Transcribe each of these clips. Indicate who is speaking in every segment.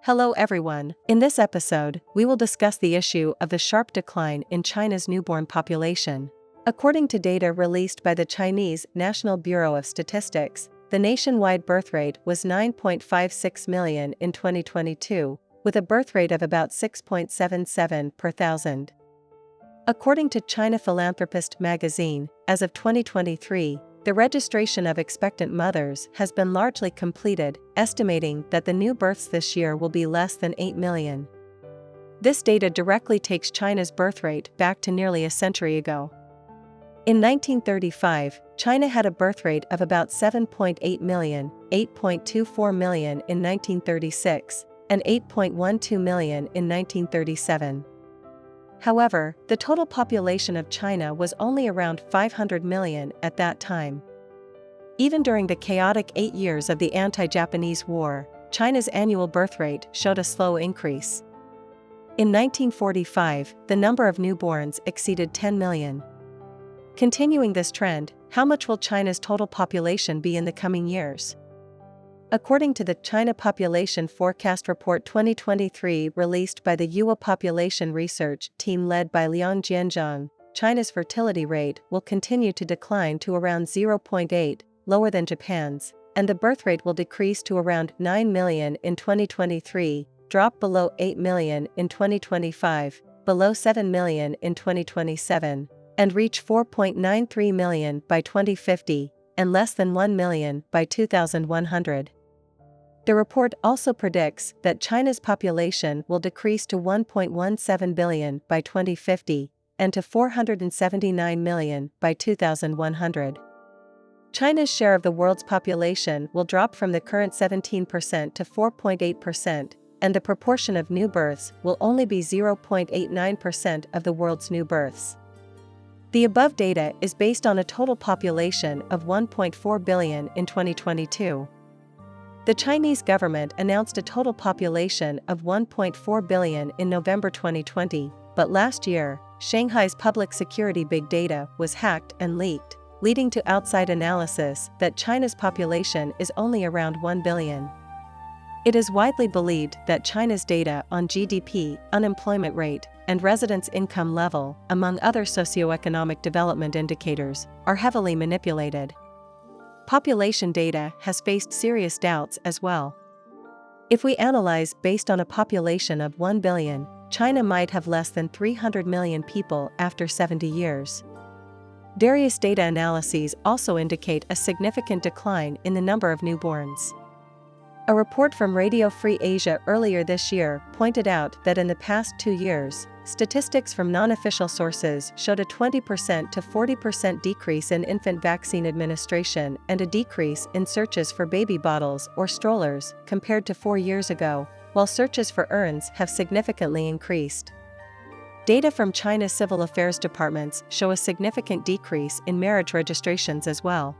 Speaker 1: Hello everyone. In this episode, we will discuss the issue of the sharp decline in China's newborn population. According to data released by the Chinese National Bureau of Statistics, the nationwide birth rate was 9.56 million in 2022, with a birth rate of about 6.77 per thousand. According to China Philanthropist magazine, as of 2023, the registration of expectant mothers has been largely completed, estimating that the new births this year will be less than 8 million. This data directly takes China's birth rate back to nearly a century ago. In 1935, China had a birth rate of about 7.8 million, 8.24 million in 1936, and 8.12 million in 1937. However, the total population of China was only around 500 million at that time. Even during the chaotic 8 years of the anti-Japanese War, China's annual birth rate showed a slow increase. In 1945, the number of newborns exceeded 10 million. Continuing this trend, how much will China's total population be in the coming years? According to the China Population Forecast Report 2023 released by the UA Population Research Team led by Liang Jianzhang, China's fertility rate will continue to decline to around 0.8, lower than Japan's, and the birth rate will decrease to around 9 million in 2023, drop below 8 million in 2025, below 7 million in 2027, and reach 4.93 million by 2050, and less than 1 million by 2100. The report also predicts that China's population will decrease to 1.17 billion by 2050, and to 479 million by 2100. China's share of the world's population will drop from the current 17% to 4.8%, and the proportion of new births will only be 0.89% of the world's new births. The above data is based on a total population of 1.4 billion in 2022. The Chinese government announced a total population of 1.4 billion in November 2020, but last year, Shanghai's public security big data was hacked and leaked, leading to outside analysis that China's population is only around 1 billion. It is widely believed that China's data on GDP, unemployment rate, and residents' income level, among other socioeconomic development indicators, are heavily manipulated. Population data has faced serious doubts as well. If we analyze based on a population of 1 billion, China might have less than 300 million people after 70 years. Various data analyses also indicate a significant decline in the number of newborns. A report from Radio Free Asia earlier this year pointed out that in the past 2 years, statistics from non-official sources showed a 20% to 40% decrease in infant vaccine administration and a decrease in searches for baby bottles or strollers compared to 4 years ago, while searches for urns have significantly increased. Data from China's civil affairs departments show a significant decrease in marriage registrations as well.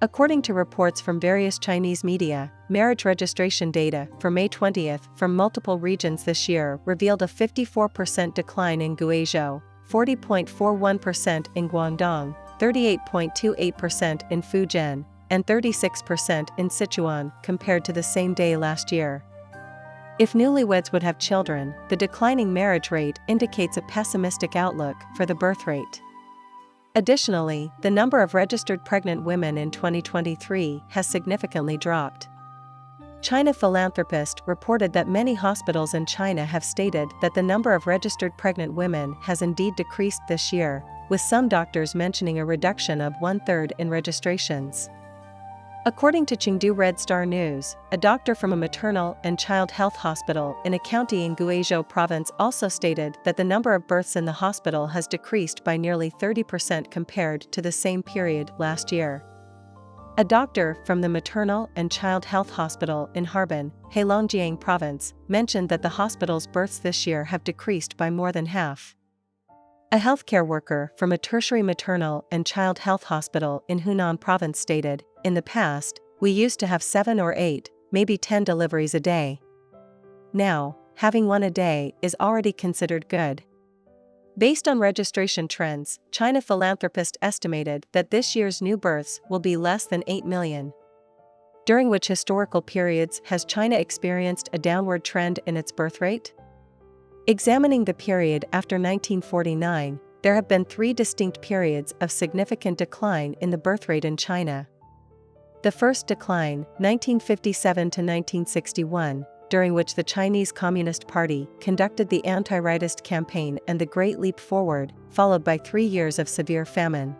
Speaker 1: According to reports from various Chinese media, marriage registration data for May 20th from multiple regions this year revealed a 54% decline in Guizhou, 40.41% in Guangdong, 38.28% in Fujian, and 36% in Sichuan compared to the same day last year. If newlyweds would have children, the declining marriage rate indicates a pessimistic outlook for the birth rate. Additionally, the number of registered pregnant women in 2023 has significantly dropped. China Philanthropist reported that many hospitals in China have stated that the number of registered pregnant women has indeed decreased this year, with some doctors mentioning a reduction of 1/3 in registrations. According to Chengdu Red Star News, a doctor from a maternal and child health hospital in a county in Guizhou province also stated that the number of births in the hospital has decreased by nearly 30% compared to the same period last year. A doctor from the maternal and child health hospital in Harbin, Heilongjiang province, mentioned that the hospital's births this year have decreased by more than half. A healthcare worker from a tertiary maternal and child health hospital in Hunan province stated, "In the past, we used to have 7 or 8, maybe 10 deliveries a day. Now, having 1 a day is already considered good." Based on registration trends, China Philanthropist estimated that this year's new births will be less than 8 million. During which historical periods has China experienced a downward trend in its birth rate? Examining the period after 1949, there have been 3 distinct periods of significant decline in the birth rate in China. The first decline, 1957 to 1961, during which the Chinese Communist Party conducted the anti-rightist campaign and the Great Leap Forward, followed by 3 years of severe famine.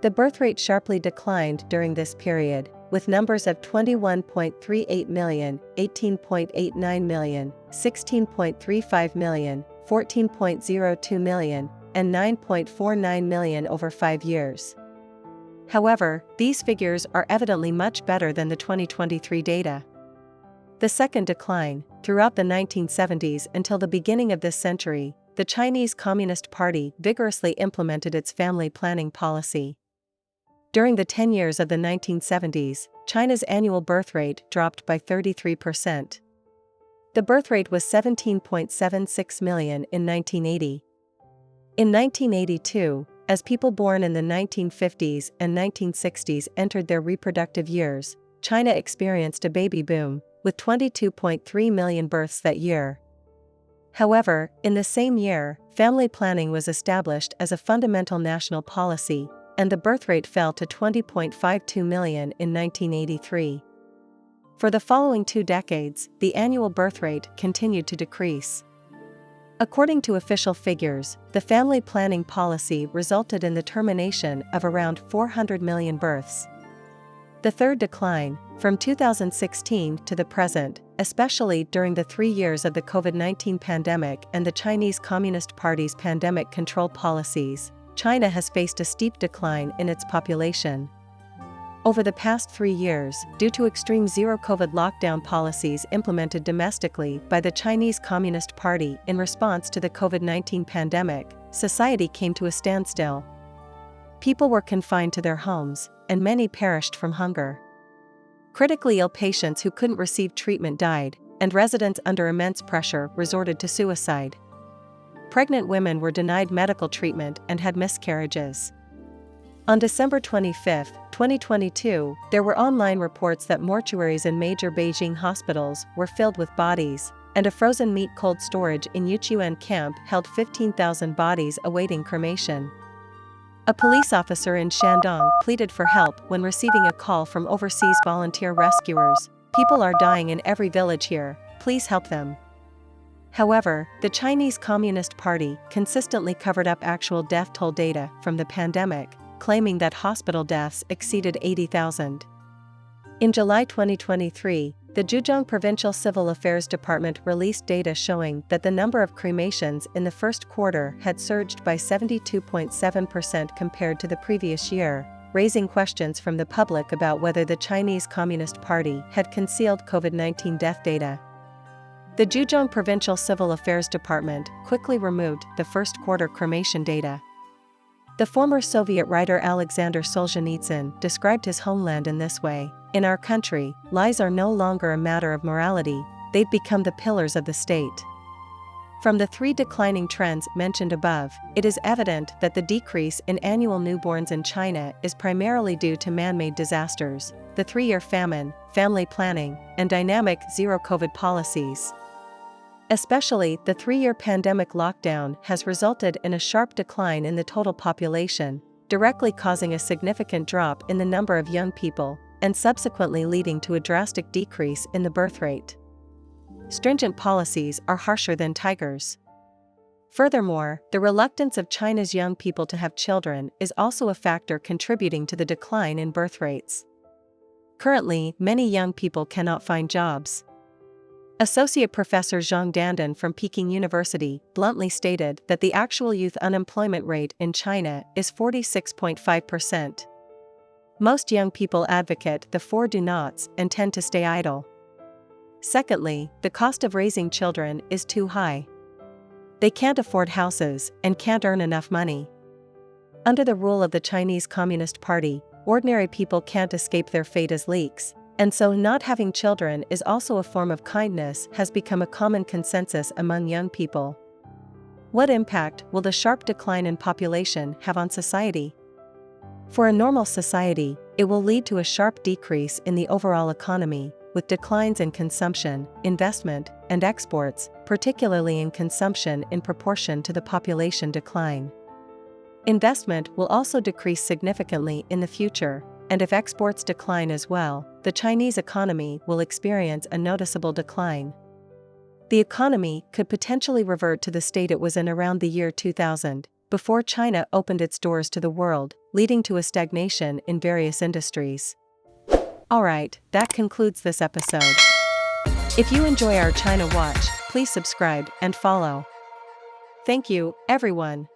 Speaker 1: The birth rate sharply declined during this period, with numbers of 21.38 million, 18.89 million, 16.35 million, 14.02 million, and 9.49 million over 5 years. However, these figures are evidently much better than the 2023 data. The second decline, throughout the 1970s until the beginning of this century, the Chinese Communist Party vigorously implemented its family planning policy. During the 10 years of the 1970s, China's annual birth rate dropped by 33%. The birth rate was 17.76 million in 1980. In 1982, as people born in the 1950s and 1960s entered their reproductive years, China experienced a baby boom, with 22.3 million births that year. However, in the same year, family planning was established as a fundamental national policy, and the birth rate fell to 20.52 million in 1983. For the following 2 decades, the annual birth rate continued to decrease. According to official figures, the family planning policy resulted in the termination of around 400 million births. The third decline, from 2016 to the present, especially during the 3 years of the COVID-19 pandemic and the Chinese Communist Party's pandemic control policies, China has faced a steep decline in its population. Over the past 3 years, due to extreme zero-COVID lockdown policies implemented domestically by the Chinese Communist Party in response to the COVID-19 pandemic, society came to a standstill. People were confined to their homes, and many perished from hunger. Critically ill patients who couldn't receive treatment died, and residents under immense pressure resorted to suicide. Pregnant women were denied medical treatment and had miscarriages. On December 25, 2022, there were online reports that mortuaries in major Beijing hospitals were filled with bodies, and a frozen meat cold storage in Yichuan camp held 15,000 bodies awaiting cremation. A police officer in Shandong pleaded for help when receiving a call from overseas volunteer rescuers. "People are dying in every village here, please help them." However, the Chinese Communist Party consistently covered up actual death toll data from the pandemic, claiming that hospital deaths exceeded 80,000. In July 2023, the Zhejiang Provincial Civil Affairs Department released data showing that the number of cremations in the first quarter had surged by 72.7% compared to the previous year, raising questions from the public about whether the Chinese Communist Party had concealed COVID-19 death data. The Zhejiang Provincial Civil Affairs Department quickly removed the first quarter cremation data. The former Soviet writer Alexander Solzhenitsyn described his homeland in this way: "In our country, lies are no longer a matter of morality, they've become the pillars of the state." From the 3 declining trends mentioned above, it is evident that the decrease in annual newborns in China is primarily due to man-made disasters, the 3-year famine, family planning, and dynamic zero-COVID policies. Especially, the 3-year pandemic lockdown has resulted in a sharp decline in the total population, directly causing a significant drop in the number of young people, and subsequently leading to a drastic decrease in the birth rate. Stringent policies are harsher than tigers. Furthermore, the reluctance of China's young people to have children is also a factor contributing to the decline in birth rates. Currently, many young people cannot find jobs. Associate Professor Zhang Dandan from Peking University bluntly stated that the actual youth unemployment rate in China is 46.5%. Most young people advocate the 4 do nots and tend to stay idle. Secondly, the cost of raising children is too high. They can't afford houses and can't earn enough money. Under the rule of the Chinese Communist Party, ordinary people can't escape their fate as leaks, and so not having children is also a form of kindness has become a common consensus among young people. What impact will the sharp decline in population have on society? For a normal society, It will lead to a sharp decrease in the overall economy, with declines in consumption, investment, and exports, particularly in consumption in proportion to the population decline. Investment will also decrease significantly in the future, and if exports decline as well, the Chinese economy will experience a noticeable decline. The economy could potentially revert to the state it was in around the year 2000, before China opened its doors to the world, leading to a stagnation in various industries. Alright, that concludes this episode. If you enjoy our China Watch, please subscribe and follow. Thank you, everyone.